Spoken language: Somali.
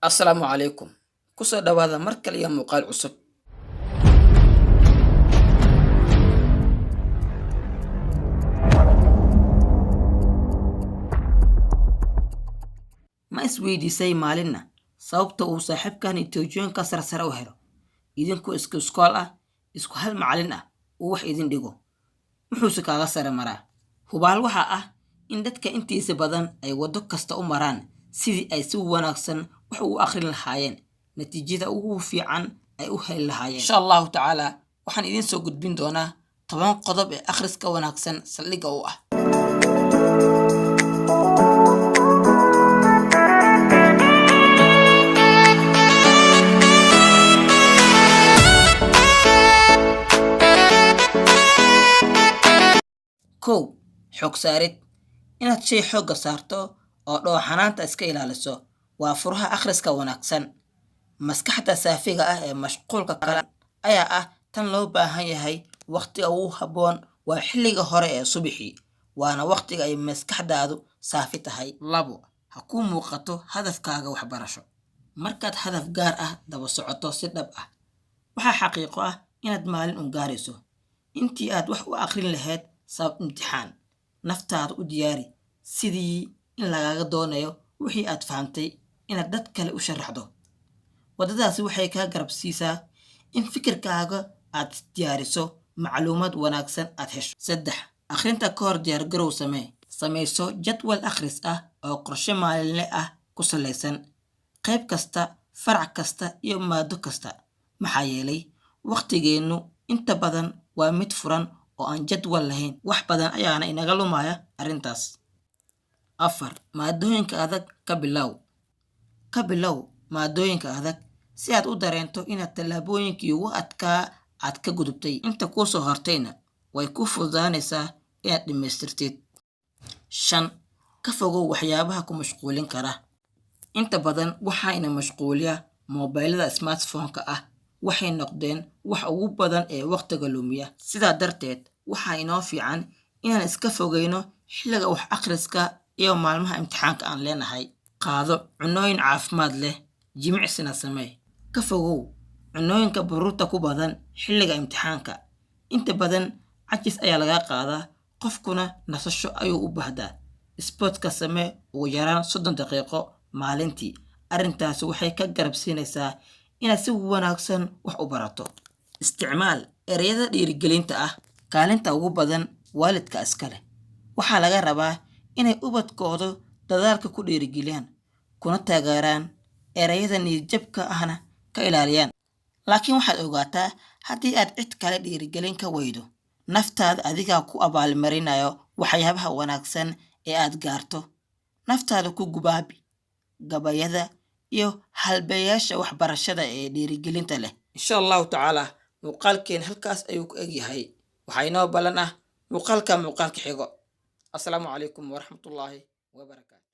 Assalaamu calaykum. Ku soo dhawaada mar kale iyo muuqaal cusub. Ma isweydiisay maalinna sababta uu saaxiibkan Itoobiyaanka sarsare u helo idinku isku iskool ah isku hal macallin ah uu wax idin dhigo muxuuse kaaga sare maraa hubaal waxa ah in dadka intiisa badan ay wado kasta u maraan sidii ay si wanaagsan wax u akhrin lahaayeen natiijada ugu fiican ay u heli lahaayeen insha Allah taala waxaan idin soo gudbin doonaa 10 qodob ee akhriska wanaagsan saldhigga u ah kow xog saarid inaad shay xooga saarto oo dhooxanaanta iska ilaaliso waa furaha akhriska wanaagsan maskaxda saafiga ah ee mashquulka kale ayaa ah tan loo baahan yahay waqtiga ugu habboon waa xilliga hore ee subaxii waana waqtiga ay maskaxdaadu saafi tahay labo ha ku muuqato hadafkaaga waxbarasho markaad hadaf gaar ah daba socoto si dhab ah waxaa xaqiiqo ah inaad maalin u gaarayso intii aad wax u akhrin lahayd sabab imtixaan naftaada u diyaari sidii in lagaaga doonayo wixii aad fahamtay inaad dad kale u sharaxdo wadadaasi waxay kaa garab siisaa in fikirkaaga aad diyaariso macluumaad wanaagsan aad hesho saddex akhrinta ka hor diyaargarow samayso jadwal akhris ah oo qorshe maalinle ah ku salaysan qayb kasta farac kasta iyo maado kasta maxaa yeelay waqtigeennu inta badan waa mid furan oo aan jadwal lahayn wax badan ayaana inaga lumaya arrintaas afar maadooyinka adag ka bilow maadooyinka adag si aad u dareento inaad tallaabooyinkii ugu adkaa aad ka gudubtay inta kuu soo hortayna way ku fududaanaysaa inaad dhammaystirtid shan ka fogow waxyaabaha ku mashquulin kara inta badan waxayna mashquuliya moobilada smartphone-ka ah waxay noqdeen wax ugu badan ee waqtiga lumiya sidaa darteed waxaa inoo fiican inaan iska fogeyno xilliga wax akhriska iyo maalmaha imtixaanka aan leenahay qaado cunooyin caafimaad leh jimicsina samee ka fogow cunooyinka baruurta ku badan xilliga imtixaanka inta badan cajis ayaa laga qaadaa qofkuna nasasho ayuu u baahdaa sportka samee ugu yaraan 30 daqiiqo maalintii arrintaasi waxay ka garab siinaysaa inaad si wanaagsan wax u barato isticmaal ereyada dhiirigelinta ah kaalinta ugu badan waalidka iskale waxaa laga rabaa inay ubadkooda dadaalka ku dhiirigeliyaan kuna taageeraan ereyada niyadjabka ahna ka ilaaliyaan laakiin waxaad ogaataa haddii aad cid kale dhiirigelin ka weydo naftaada adigaa ku abaalmarinayo waxyaabaha wanaagsan ee aad gaarto naftaada ku gubaabi gabayada iyo halbeeyaasha waxbarashada ee dhiirigelinta leh insha Allah taala muuqaalkeen halkaas ayuu ku egyahay waxaa inoo balan ah muuqaalka xigo assalaamu calaykum waraxmatullaahi wabarakaatu